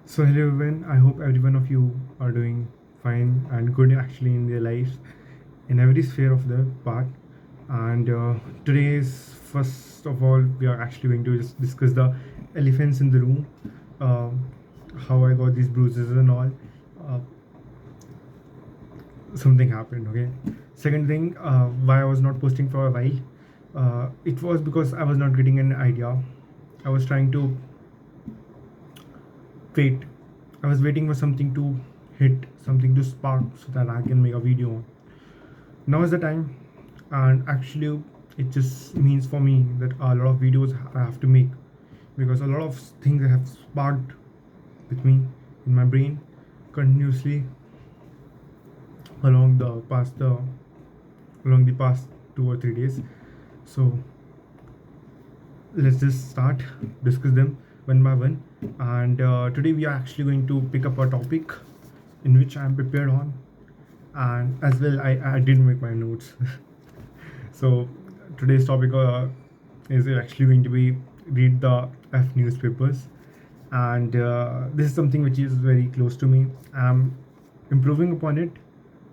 So hello everyone. I hope every one of you are doing fine and good actually in their lives in every sphere of their part. And today's first of all, we are actually going to just discuss the elephants in the room, um, how I got these bruises and all. Uh, Something happened. Okay. Second thing, why I was not posting for a while. It was because I was not getting an idea. I was trying to wait. I was waiting for something to hit, something to spark so that I can make a video. Now is the time, and actually, it just means for me that a lot of videos I have to make because a lot of things have sparked with me in my brain continuously along the past 2 or 3 days. So let's just start discuss them one by one. And today we are actually going to pick up a topic in which I am prepared on, and as well I did make my notes. So today's topic is actually going to be read the F newspapers, and this is something which is very close to me. I'm improving upon it,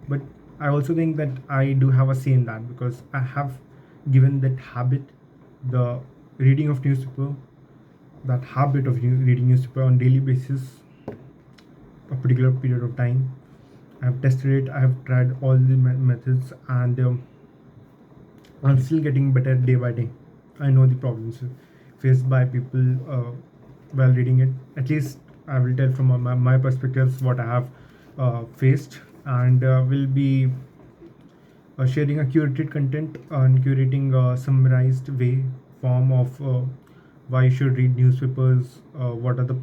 but I also think that I do have a say in that because I have given that habit, the reading of newspaper, that habit of reading newspaper on daily basis, a particular period of time. I have tested it. I have tried all the methods, and I'm still getting better day by day. I know the problems faced by people while reading it. At least I will tell from my perspectives what I have faced, and will be sharing a curated content and curating a summarized way form of why you should read newspapers, what are the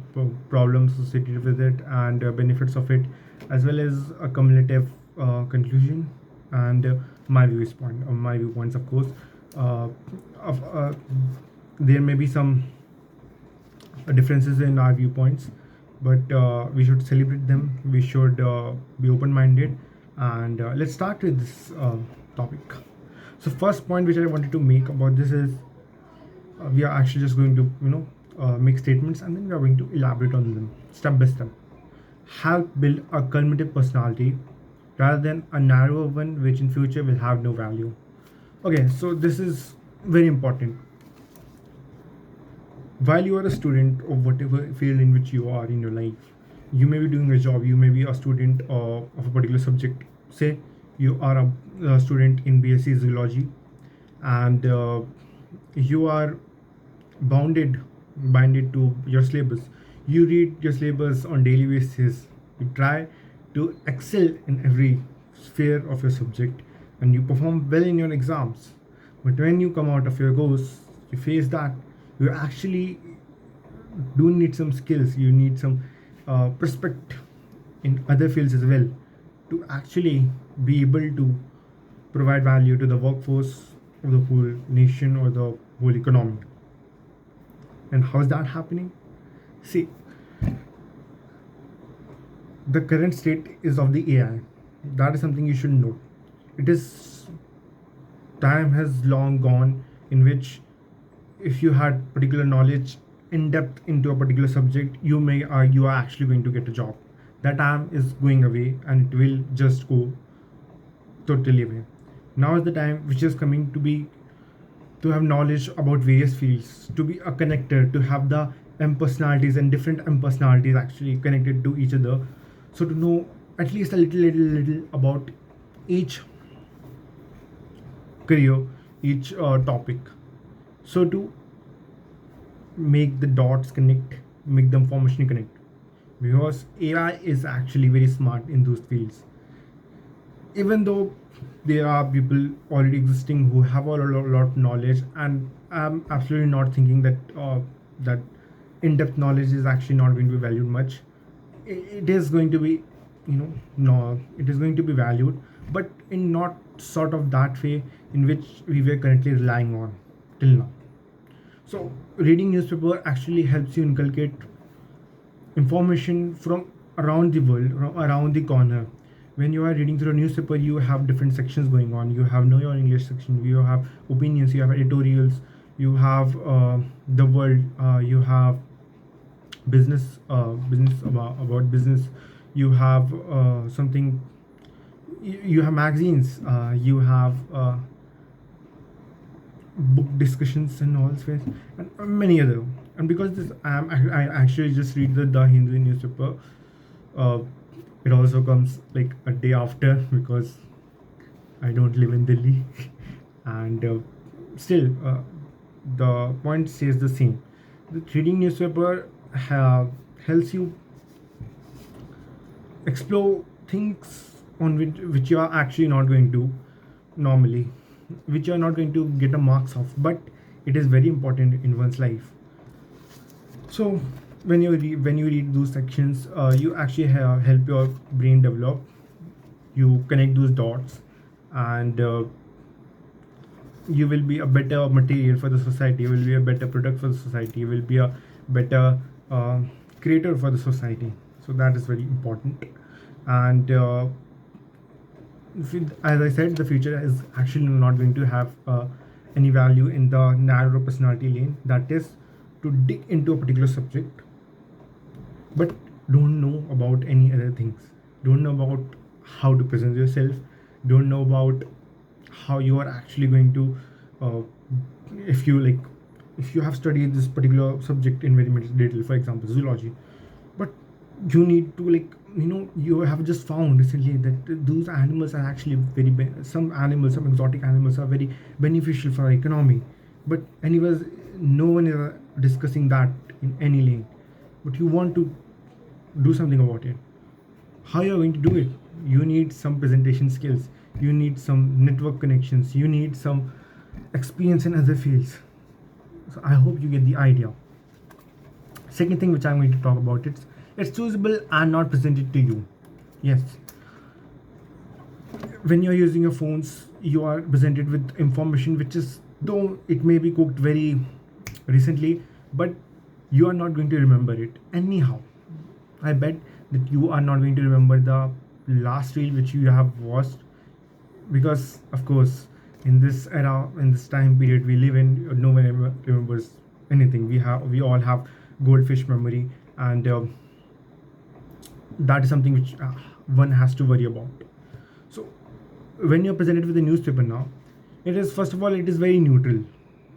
problems associated with it, and benefits of it, as well as a cumulative conclusion and my viewpoints, of course. Uh, of There may be some differences in our viewpoints, but we should celebrate them. We should be open-minded, and let's start with this topic. So, first point which I wanted to make about this is we are actually just going to make statements, and then we are going to elaborate on them step by step. Help build a cumulative personality rather than a narrow one which in future will have no value. Okay, so this is very important. While you are a student of whatever field in which you are in your life, you may be doing a job, you may be a student of a particular subject. Say you are a student in BSc zoology, and you are binded to your syllabus. You read your syllabus on daily basis. You try to excel in every sphere of your subject, and you perform well in your exams. But when you come out of your course, you face that you actually do need some skills. You need some prospect in other fields as well to actually be able to provide value to the workforce of the whole nation or the whole economy. And how is that happening? See, the current state is of the AI. That is something you should know. It is time has long gone in which if you had particular knowledge in depth into a particular subject, you are actually going to get a job. That time is going away, and it will just go totally away. Now is the time which is coming to have knowledge about various fields, to be a connector, to have the M personalities and different M personalities actually connected to each other. So to know at least a little about each career, each topic. So to make the dots connect, make the information connect. Because AI is actually very smart in those fields. Even though there are people already existing who have a lot of knowledge, and I'm absolutely not thinking that in-depth knowledge is actually not going to be valued much. It is going to be, no, it is going to be valued, but in not sort of that way in which we were currently relying on till now. So reading newspaper actually helps you inculcate information from around the world, from around the corner. When you are reading through a newspaper, you have different sections going on. You have know your English section, you have opinions, you have editorials, you have the world, you have business about business. You have something. You have magazines. You have book discussions and all space, and many other. And because this, I actually just read the Hindu newspaper. Uh, it also comes like a day after because I don't live in Delhi, and still the point stays the same. The reading newspaper helps you explore things on which you are actually not going to normally, which you are not going to get a marks of, but it is very important in one's life. So when you read those sections, you actually help your brain develop. You connect those dots, and you will be a better material for the society. You will be a better product for the society. You will be a better uh, creator for the society. So that is very important. And as I said, the future is actually not going to have any value in the narrow personality lane. That is to dig into a particular subject, but don't know about any other things. Don't know about how to present yourself. Don't know about how you are actually going to, uh, if you like, if you have studied this particular subject in very much detail, for example, zoology, but you need to like you have just found recently that those animals are actually some animals, some exotic animals are very beneficial for our economy, but anyways, no one is discussing that in any lane. But you want to do something about it. How you're going to do it? You need some presentation skills, you need some network connections, you need some experience in other fields. So I hope you get the idea. Second thing which I'm going to talk about, it's choosable and not presented to you. Yes, when you're using your phones, you are presented with information which is, though it may be cooked very recently, but you are not going to remember it anyhow. I bet that you are not going to remember the last reel which you have watched, because of course in this era, in this time period we live in, no one ever remembers anything. We all have goldfish memory, and that is something which one has to worry about. So when you're presented with a newspaper now, it is, first of all, it is very neutral.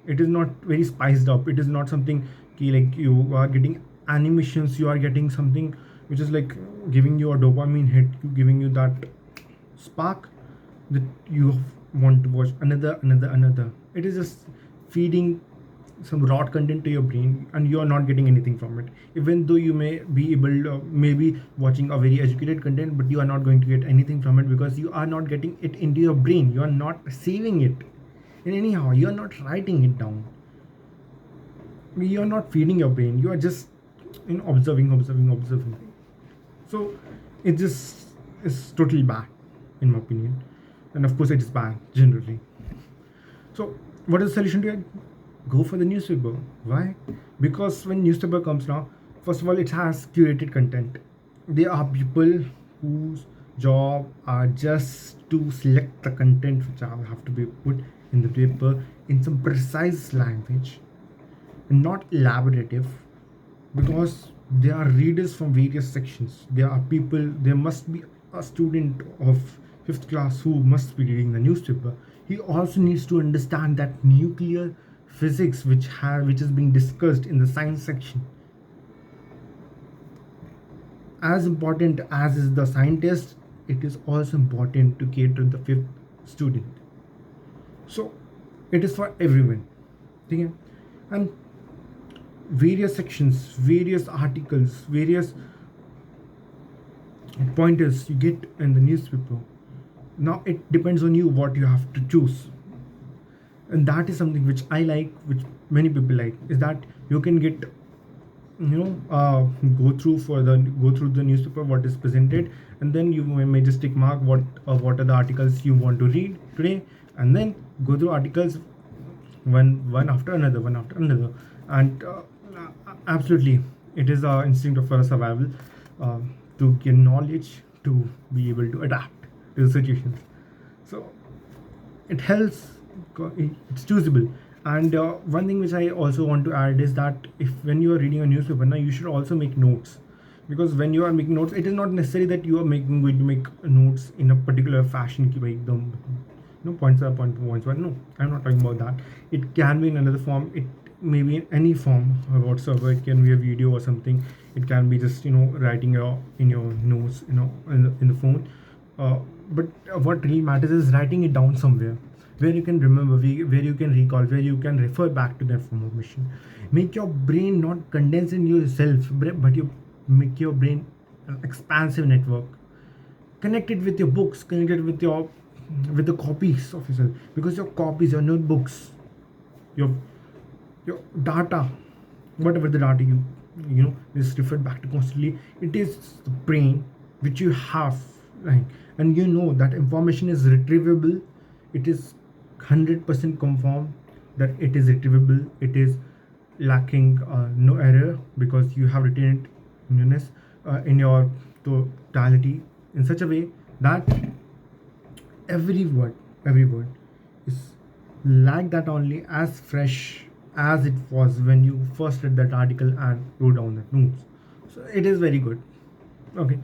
It is not very spiced up. It is not something like you are getting animations. You are getting something which is like giving you a dopamine hit, giving you that spark that you want to watch another. It is just feeding some raw content to your brain, and you are not getting anything from it. Even though you may be able maybe watching a very educated content, but you are not going to get anything from it because you are not getting it into your brain. You are not saving it, and anyhow you are not writing it down. You are not feeding your brain. You are just observing. So it just is totally bad in my opinion, and of course it is bad generally. So what is the solution to it? Go for the newspaper. Why? Because when newspaper comes now, first of all, it has curated content. There are people whose job are just to select the content which have to be put in the paper in some precise language and not elaborative, because there are readers from various sections. There are people, there must be a student of fifth class who must be reading the newspaper. He also needs to understand that nuclear physics which is being discussed in the science section. As important as is the scientist, it is also important to cater to the fifth student. So it is for everyone. Okay? And various sections, various articles, various pointers you get in the newspaper. Now it depends on you what you have to choose, and that is something which I like, which many people like, is that you can get go through the newspaper what is presented, and then you may just tick mark what are the articles you want to read today, and then go through articles one after another, and absolutely it is a instinct of survival, uh, to gain knowledge, to be able to adapt to the situations. So it helps. It's choosable, And one thing which I also want to add is that if when you are reading a newspaper now, you should also make notes, because when you are making notes, it is not necessary that you are making going to make notes in a particular fashion ki bhai ekdam, points are points but no, I'm not talking about that. It can be in another form. It may be in any form, whatsoever. It can be a video or something. It can be just writing in your notes, in the phone. uh, but what really matters is writing it down somewhere where you can remember, where you can recall, where you can refer back to that information. Make your brain not condense in yourself, but you make your brain an expansive network. Connect it with your books, connect it with the copies of yourself, because your copies, your notebooks, your your data, whatever the data is referred back to constantly, it is the brain which you have, right? And that information is retrievable. It is 100% confirmed that it is retrievable. It is lacking no error, because you have retained newness in your totality in such a way that every word is like that, only as fresh as it was when you first read that article and wrote down that notes. So it is very good. Okay.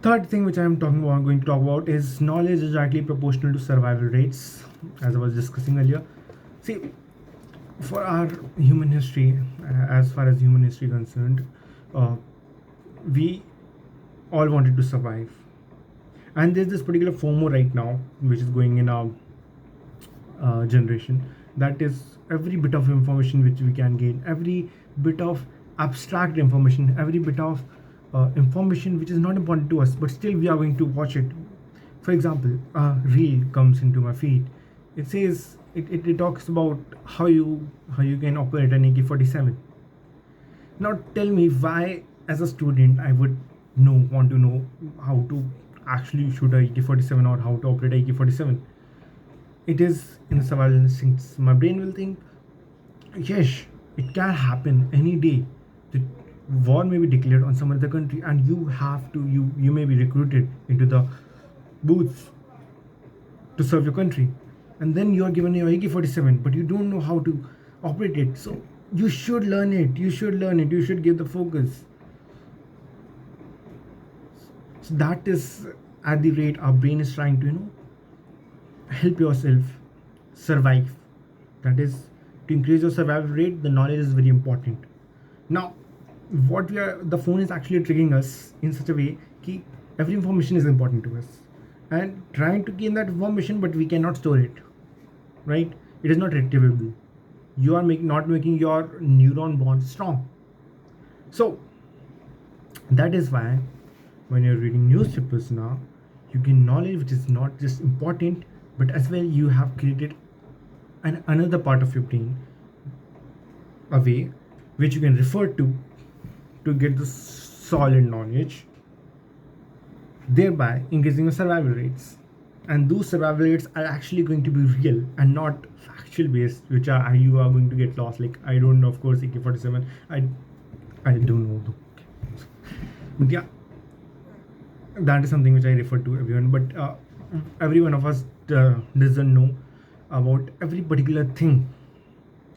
Third thing which going to talk about is knowledge is directly proportional to survival rates, as I was discussing earlier. See, for our human history, as far as human history concerned, uh, we all wanted to survive, and there's this particular FOMO right now, which is going in our generation. That is every bit of information which we can gain, every bit of abstract information, every bit of information which is not important to us, but still we are going to watch it. For example, a reel comes into my feed. It says it talks about how you can operate an AK-47. Now tell me why, as a student, I would want to know how to actually shoot a AK-47 or how to operate a AK-47. It is in the survival instincts. My brain will think, yes, it can happen any day. The war may be declared on some other country, and you may be recruited into the booths to serve your country, and then you are given your AK-47, but you don't know how to operate it. So you should learn it. You should give the focus. So that is at the rate our brain is trying to help yourself survive. That is, to increase your survival rate, the knowledge is very important. Now, the phone is actually triggering us in such a way that every information is important to us, and trying to gain that information, but we cannot store it, right? It is not retrievable. You are not making your neuron bonds strong. So that is why when you're reading newspapers now, you gain knowledge which is not just important, but as well you have created another part of your brain, a way which you can refer to get the solid knowledge, thereby increasing your survival rates. And those survival rates are actually going to be real and not factual based, which you are going to get lost. Like, I don't know, of course, AK-47. I don't know though. But yeah, that is something which I refer to everyone. But every one of us doesn't know about every particular thing,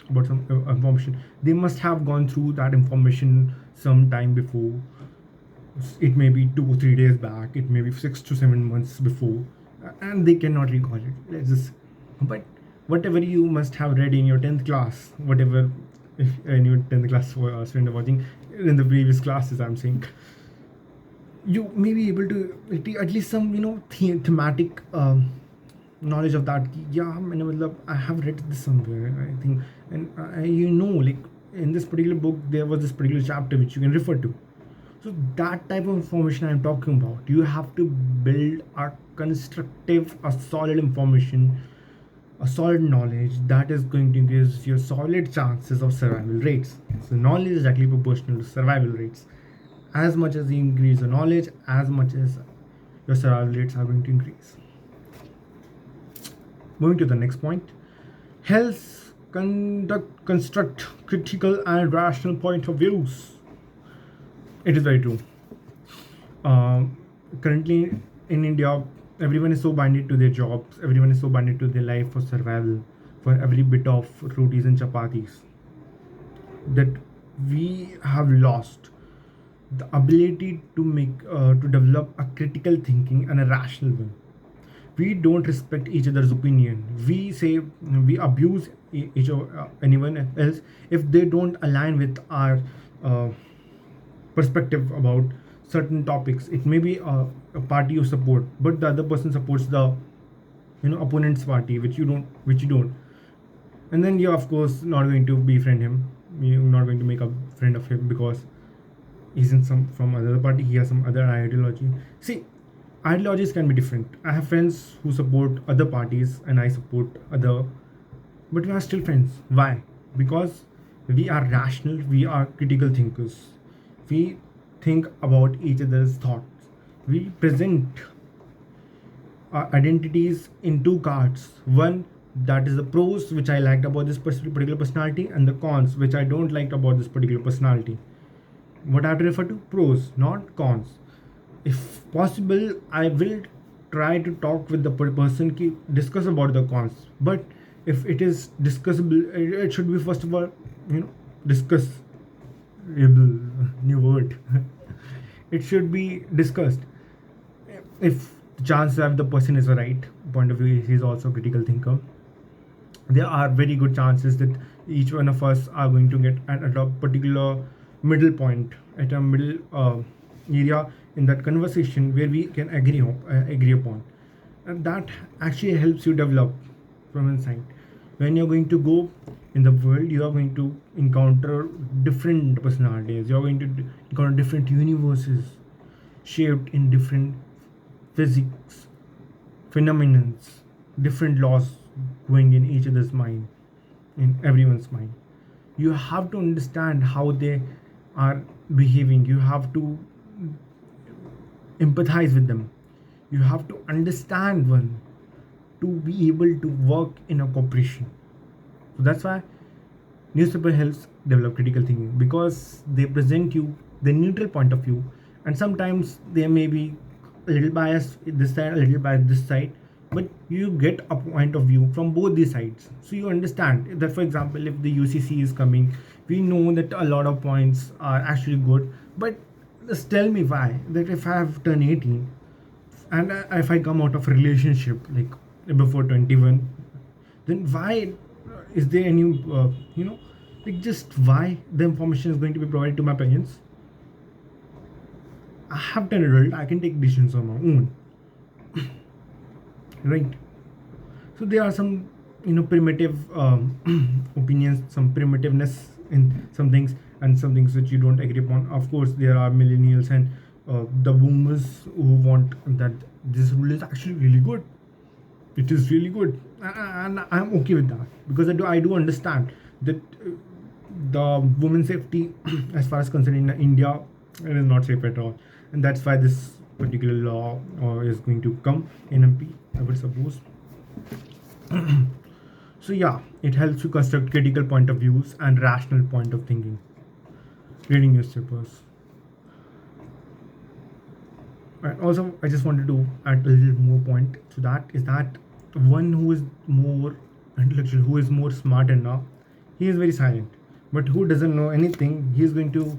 about some information. They must have gone through that information some time before. It may be 2 or 3 days back. It may be 6 to 7 months before, and they cannot recall it. Let's just. But whatever you must have read in your 10th class, whatever, if in your 10th class student are watching, in the previous classes, I'm saying, you may be able to at least some thematic knowledge of that. Yeah, I have read this somewhere, I think, and like in this particular book there was this particular chapter which you can refer to. So that type of information I'm talking about. You have to build a constructive, a solid information, a solid knowledge that is going to increase your solid chances of survival rates. So knowledge is directly proportional to survival rates. As much as you increase your knowledge, as much as your survival rates are going to increase. Moving to the next point, helps construct critical and rational point of views. It is very true. Currently in India, everyone is so binded to their jobs, everyone is so binded to their life for survival, for every bit of rotis and chapatis, that we have lost the ability to develop a critical thinking and a rational one. We don't respect each other's opinion. We say we abuse anyone else if they don't align with our uh, perspective about certain topics. It may be a party you support, but the other person supports the opponent's party, which you don't, and then you're of course not going to befriend him. You're not going to make a friend of him because he's in some from another party. He has some other ideology. See, ideologies can be different. I have friends who support other parties and I support other, but we are still friends. Why? Because we are rational, we are critical thinkers. We think about each other's thoughts. We present our identities in two cards. One, that is the pros which I liked about this particular personality, and the cons which I don't like about this particular personality. What I have to refer to? Pros, not cons. If possible, I will try to talk with the person ki discuss about the cons. But if it is discussable, it should be first of all, discussable. New word. It should be discussed. If the chance that the person is a right point of view, he is also a critical thinker, there are very good chances that each one of us are going to get at a particular middle point, at a middle area in that conversation where we can agree upon, and that actually helps you develop from inside. When you're going to go in the world, you are going to encounter different personalities. You're going to encounter different universes shaped in different physics phenomenons, different laws going in each other's mind, in everyone's mind. You have to understand how they are behaving. You have to empathize with them. You have to understand one to be able to work in a cooperation. So that's why newspaper helps develop critical thinking, because they present you the neutral point of view, and sometimes they may be a little biased this side, a little biased this side, but you get a point of view from both these sides. So you understand that, for example, if the UCC is coming, we know that a lot of points are actually good, but just tell me why that if I have turned 18 and if I come out of a relationship like before 21, then why is there any like, just why the information is going to be provided to my parents? I have turned adult, I can take decisions on my own. Right? So there are some primitive opinions, some primitiveness in some things, and some things which you don't agree upon. Of course, there are millennials and the boomers who want that this rule is actually really good. It is really good, and I'm okay with that, because I do understand that the women's safety, as far as concerned in India, it is not safe at all, and that's why this particular law is going to come in MP, I would suppose. So yeah, it helps you construct critical point of views and rational point of thinking. Reading newspapers. And also, I just wanted to add a little more point to that, is that one who is more intellectual, who is more smart enough, he is very silent. But who doesn't know anything, he is going to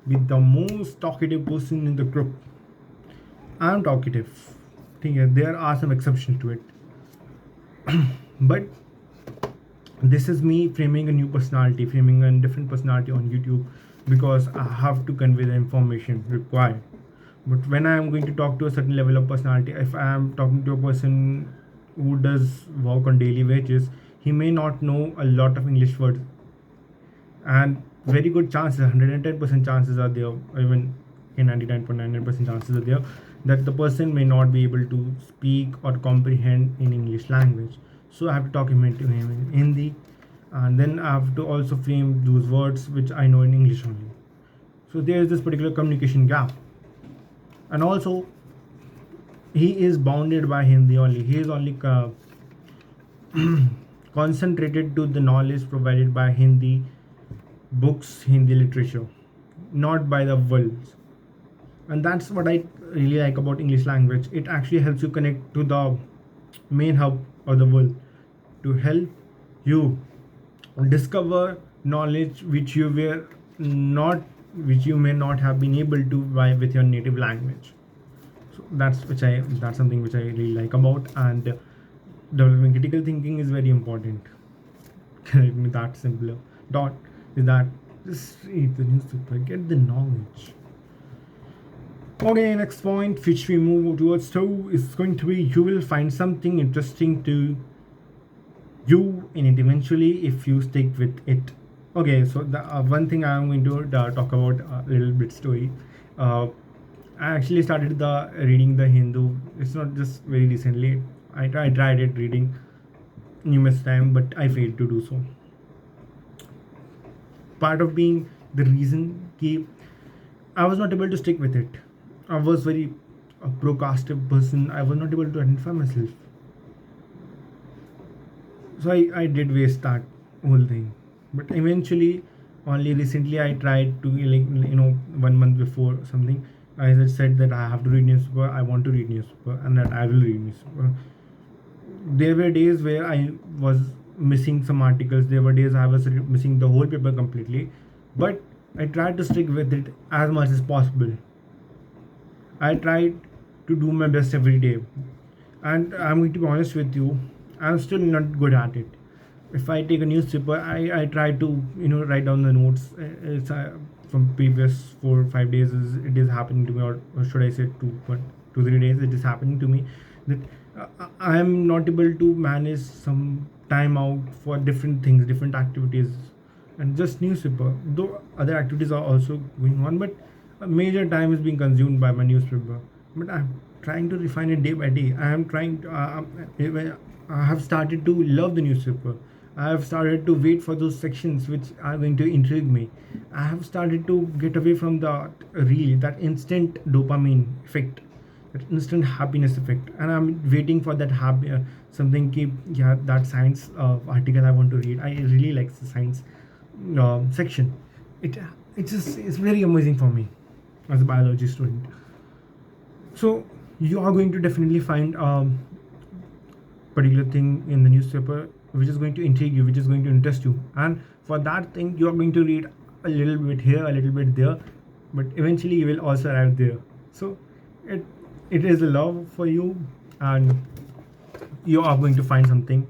be the most talkative person in the group. I am talkative. There are some exceptions to it. But this is me framing a new personality, framing a different personality on YouTube, because I have to convey the information required. But when I am going to talk to a certain level of personality, if I am talking to a person who does work on daily wages, he may not know a lot of English words, and very good chances, 110% chances are there, even 99.99% chances are there, that the person may not be able to speak or comprehend in English language. So I have to talk him into him in Hindi, and then I have to also frame those words which I know in English only. So there is this particular communication gap, and also he is bounded by Hindi only. He is only concentrated to the knowledge provided by Hindi books, Hindi literature, not by the words. And that's what I really like about English language. It actually helps you connect to the main hub of the world, to help You discover knowledge not which you may not have been able to by with your native language. So that's something which I really like about. And developing critical thinking is very important. Correct me that simpler dot is that just read the newspaper, get the knowledge. Okay, next point which we move towards two is going to be you will find something interesting to you in it eventually if you stick with it. Okay, so the one thing I'm going to talk about a little bit story. uh, I actually started the reading the Hindu. It's not just very recently. I tried it reading numerous time, but I failed to do so. Part of being the reason कि I was not able to stick with it. I was very a procrastinative person. I was not able to identify myself. So I did waste that whole thing. But eventually, only recently I tried to, like, 1 month before something. I just said that I have to read newspaper. I want to read newspaper, and that I will read newspaper. There were days where I was missing some articles. There were days I was missing the whole paper completely, but I tried to stick with it as much as possible. I tried to do my best every day, and I'm going to be honest with you, I'm still not good at it. If I take a newspaper, I try to write down the notes. It's from previous 4 or 5 days. It is happening to me, or should I say 2 3 days? It is happening to me that I am not able to manage some time out for different things, different activities, and just newspaper. Though other activities are also going on, but a major time is being consumed by my newspaper. But I'm trying to refine it day by day. I am trying to. I have started to love the newspaper. I have started to wait for those sections which are going to intrigue me. I have started to get away from the reel, that instant dopamine effect, that instant happiness effect, and I'm waiting for that happy something. Keep yeah, that science article I want to read. I really like the science section. It it's very amazing for me as a biology student. So you are going to definitely find particular thing in the newspaper which is going to intrigue you, which is going to interest you, and for that thing you are going to read a little bit here, a little bit there, but eventually you will also arrive there. So it it is a love for you, and you are going to find something.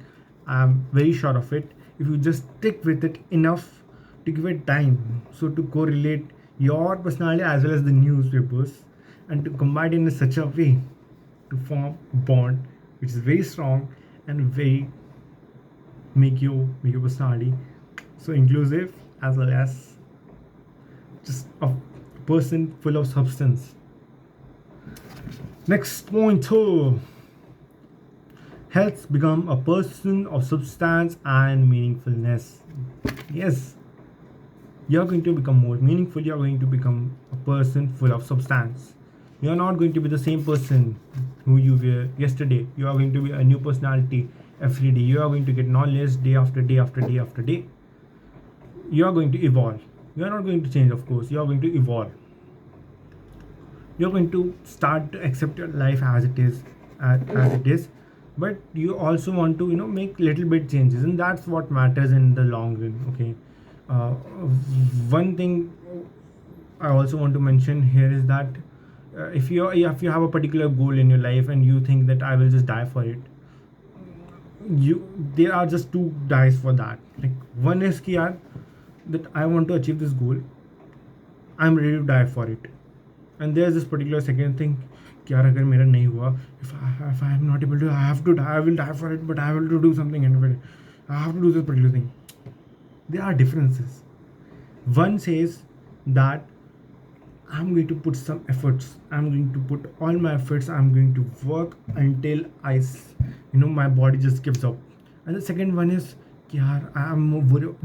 I'm very sure of it if you just stick with it enough to give it time. So to correlate your personality as well as the newspapers, and to combine it in such a way to form a bond which is very strong and very make your personality so inclusive, as well as just a person full of substance. Next point two, helps become a person of substance and meaningfulness. Yes, you're going to become more meaningful. You're going to become a person full of substance. You're not going to be the same person who you were yesterday. You are going to be a new personality every day. You are going to get knowledge day after day after day after day. You are going to evolve. You are not going to change, of course. You are going to evolve. You're going to start to accept your life as it is, as it is. But you also want to make little bit changes, and that's what matters in the long run. Okay. uh, One thing I also want to mention here is that if you have a particular goal in your life and you think that I will just die for it, you there are just two dies for that. Like, one is कि यार that I want to achieve this goal, I'm ready to die for it. And there's this particular second thing कि यार अगर मेरा नहीं हुआ, if I am not able to, I have to die, I will die for it, but I will to do something anyway. I have to do this particular thing. There are differences. One says that I'm going to put some efforts. I'm going to put all my efforts. I'm going to work until my body just gives up. And the second one is, yaar, I'm worried.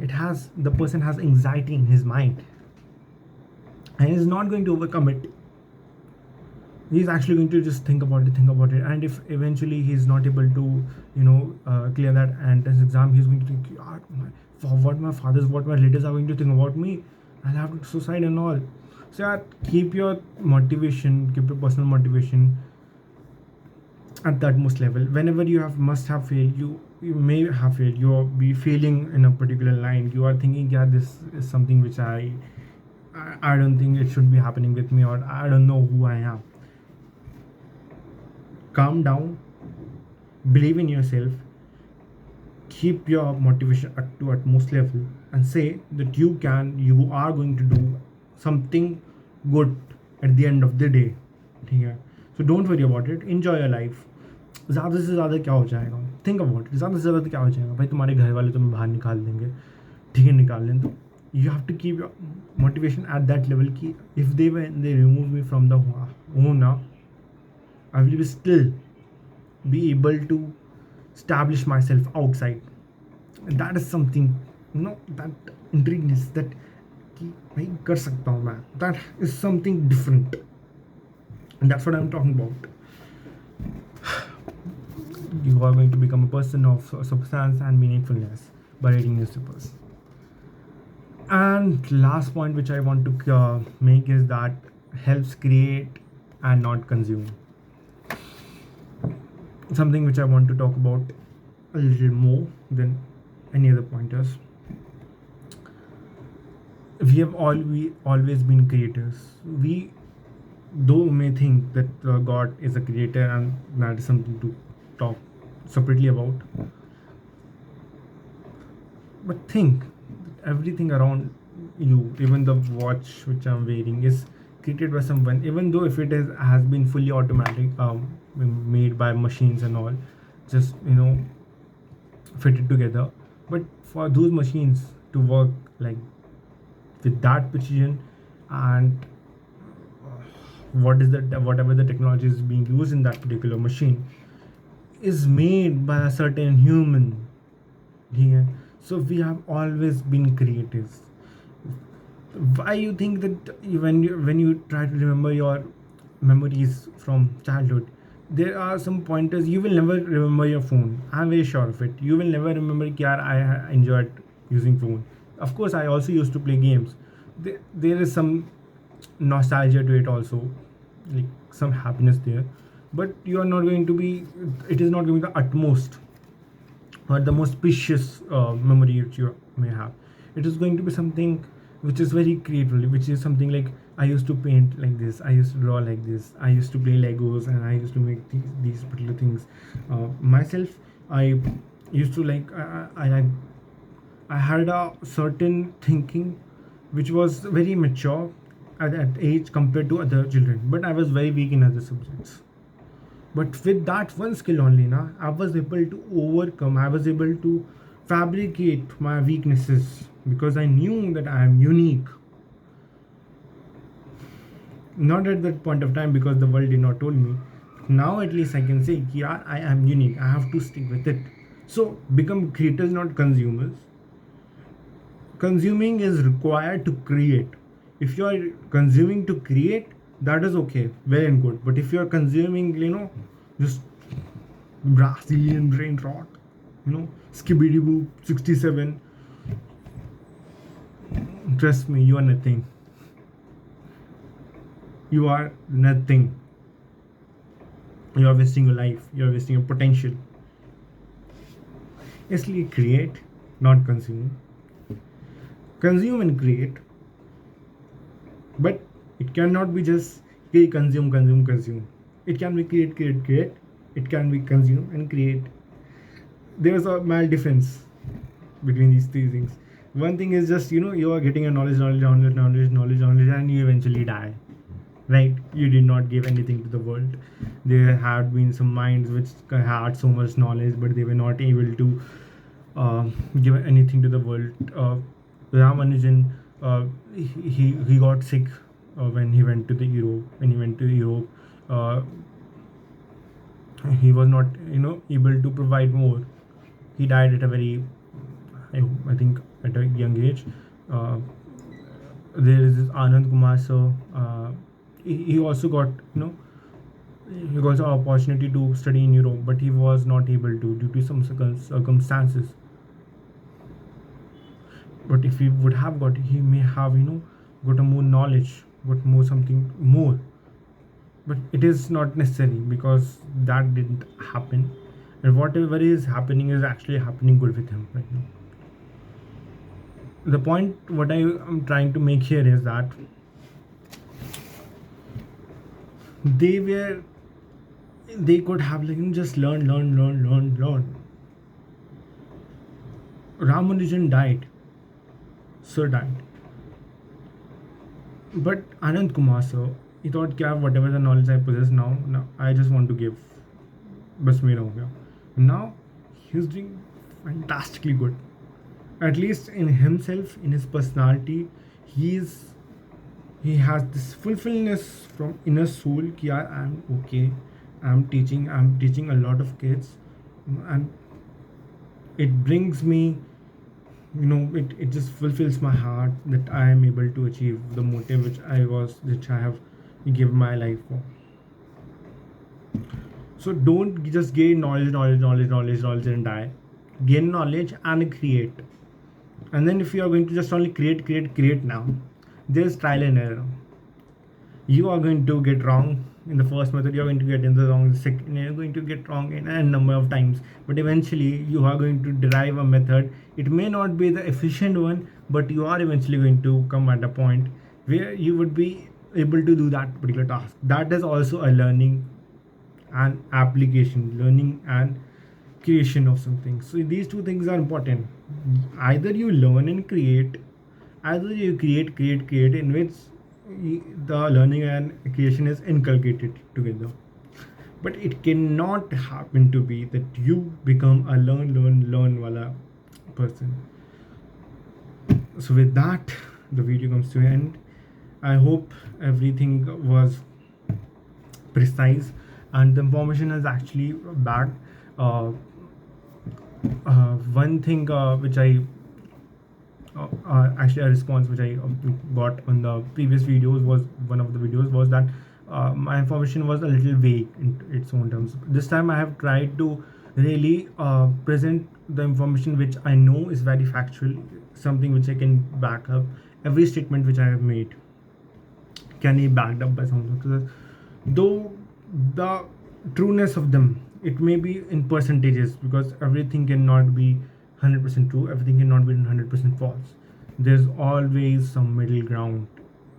It has the person has anxiety in his mind, and he's not going to overcome it. He's actually going to just think about it, and if eventually he's not able to, clear that entrance exam, he's going to think, yaar, what my fathers, what my relatives are going to think about me. I'll have to suicide and all. So yeah, keep your motivation, keep your personal motivation at that most level. Whenever you must have failed, you you may have failed, you are be failing in a particular line, you are thinking, yeah, this is something which I don't think it should be happening with me, or I don't know who I am. Calm down, believe in yourself, keep your motivation to utmost level, and say that you are going to do something good at the end of the day. ठीक है, so don't worry about it, enjoy your life. ज़्यादा से ज़्यादा क्या हो जाएगा, think about it, ज़्यादा से ज़्यादा क्या हो जाएगा भाई, तुम्हारे घर वाले तुम्हें बाहर निकाल देंगे, ठीक है, निकाल लें तो you have to keep your motivation at that level कि if they remove me from the home now, I will still be able to establish myself outside. And that is something, that intrigues, that कि भाई कर सकता हूँ मैं, that is something different, and that's what I'm talking about. You are going to become a person of substance and meaningfulness by reading newspapers. And last point which I want to make is that helps create and not consume. Something which I want to talk about a little more than any other pointers. We have always been creators. We though may think that God is a creator, and that is something to talk separately about. But think that everything around you, even the watch which I'm wearing, is created by someone, even though if it has been fully automatic, made by machines and all, just fitted together. But for those machines to work like with that precision, and whatever the technology is being used in that particular machine is made by a certain human. Yeah. So we have always been creators. Why you think that when you try to remember your memories from childhood, there are some pointers you will never remember your phone. I'm very sure of it. You will never remember that I enjoyed using phone. Of course, I also used to play games. There is some nostalgia to it also, like some happiness there, but you are not going to be. It is not going to be the utmost or the most precious memory which you may have. It is going to be something which is very creative, which is something like I used to paint like this, I used to draw like this, I used to play Legos, and I used to make these particular things myself. I used to like I had a certain thinking which was very mature at that age compared to other children, but I was very weak in other subjects. But with that one skill only, I was able to overcome, I was able to fabricate my weaknesses because I knew that I am unique. Not at that point of time because the world did not told me. Now at least I can say, yeah, I am unique. I have to stick with it. So become creators, not consumers. Consuming is required to create. If you are consuming to create, that is okay, well and good. But if you are consuming, just Brazilian brain rot, Skibidi Boo 67, trust me, you are nothing. You are nothing. You are wasting your life. You are wasting your potential. Actually, create, not consume. Consume and create. But it cannot be just consume. It can be create. It can be consume and create. There's a mild difference between these three things. One thing is just, you are getting a knowledge, and you eventually die. Right? You did not give anything to the world. There had been some minds which had so much knowledge, but they were not able to give anything to the world. Ramanujan, he got sick when he went to Europe. When he went to Europe, he was not, able to provide more. He died at a very, I think, at a young age. There is this Anand Kumar sir. He also got, he got the opportunity to study in Europe, but he was not able to due to some circumstances. But if he would have got, he may have, got a more knowledge, got more something more. But it is not necessary because that didn't happen. and whatever is happening is actually happening good with him right now. The point what I am trying to make here is that they were they could have like just learn. Ramanujan died, sir died, but Anand Kumar sir, he thought कि whatever the knowledge I possess now I just want to give, बस मेरा हो गया. Now he's doing fantastically good. At least in himself, in his personality, he has this fulfillness from inner soul कि यार I'm okay, I'm teaching a lot of kids, and it brings me, it just fulfills my heart that I am able to achieve the motive which I have given my life for. So don't just gain knowledge and die. Gain knowledge and create. And then if you are going to just only create now, there's trial and error. You are going to get wrong in the first method, you are going to get in the wrong in the second, you're going to get wrong in a number of times, but eventually you are going to derive a method. It may not be the efficient one, but you are eventually going to come at a point where you would be able to do that particular task. That is also a learning and application, learning and creation of something. So these two things are important. Either you learn and create, either you create, in which the learning and creation is inculcated together. But it cannot happen to be that you become a learn wala person. So with that, the video comes to an end. I hope everything was precise and the information is actually backed. One thing which I actually a response which I got on the previous videos was, one of the videos was that my information was a little vague in its own terms. This time I have tried to really present the information which I know is very factual, something which I can back up. Every statement which I have made can be backed up by something. Though the trueness of them, it may be in percentages, because everything cannot be 100% true, everything cannot be 100% false. There's always some middle ground.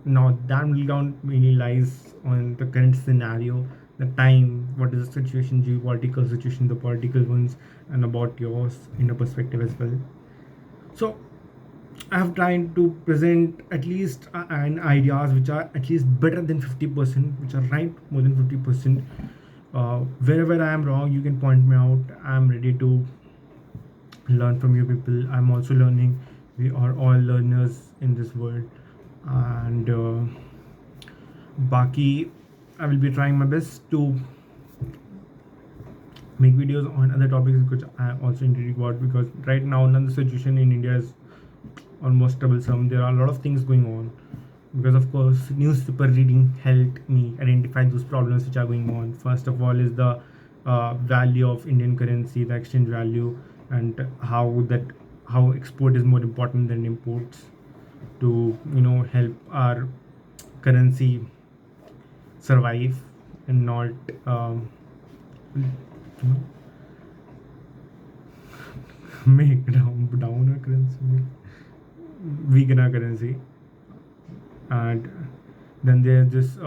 Now that middle ground mainly lies on the current scenario, the time, what is the situation, geopolitical situation, the political ones, and about yours in a perspective as well. So I have tried to present at least an ideas which are at least better than 50%, which are right more than 50%. Wherever I am wrong, you can point me out. I am ready to learn from you people. I'm also learning. We are all learners in this world, and Baki, I will be trying my best to make videos on other topics which I am also intrigued about, because right now the situation in India is almost troublesome. There are a lot of things going on, because of course newspaper reading helped me identify those problems which are going on. First of all is the value of Indian currency, the exchange value, and how export is more important than imports to help our currency survive and not make down our currency, weaken our currency. And then there's this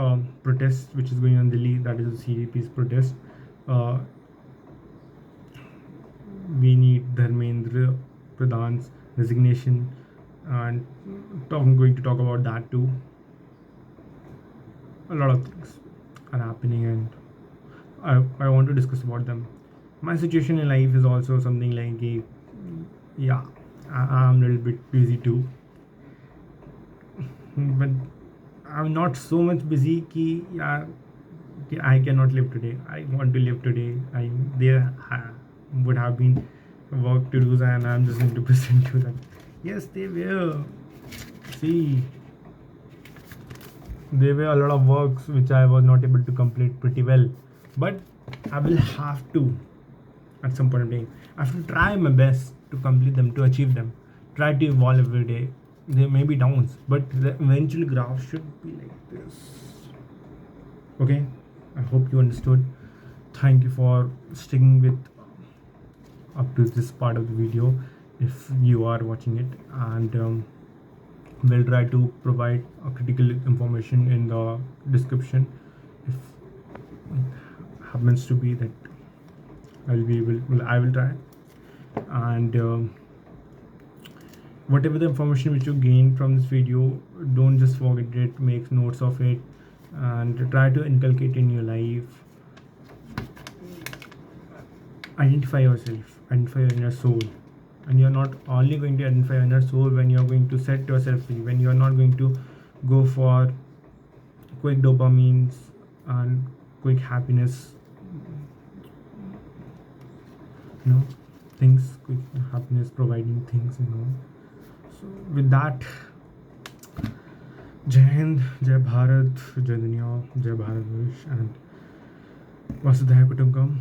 protest which is going on in Delhi, that is the CDP's protest. We need Dharmendra Pradhan's resignation, and I'm going to talk about that too. A lot of things are happening, and I want to discuss about them. My situation in life is also something like I'm a little bit busy too, but I'm not so much busy कि I cannot live today. I want to live today. There would have been work to do, and I'm just going to present you that yes, they were. See, there were a lot of works which I was not able to complete pretty well, but I will have to at some point of time. I have to try my best to complete them, to achieve them. Try to evolve every day. There may be downs, but the eventual graph should be like this. Okay, I hope you understood. Thank you for sticking with up to this part of the video if you are watching it, and we'll try to provide a critical information in the description if it happens to be that I will try. And whatever the information which you gain from this video, don't just forget it, make notes of it and try to inculcate in your life. Identify yourself, identify your inner soul, and you're not only going to identify your inner soul when you're going to set yourself free, when you're not going to go for quick dopamines and quick happiness, things, quick happiness providing things, so with that, Jai Hind, Jai Bharat, Jai Dunya, Jai Bharat Vish, and Vasudhaiva Kutumbakam.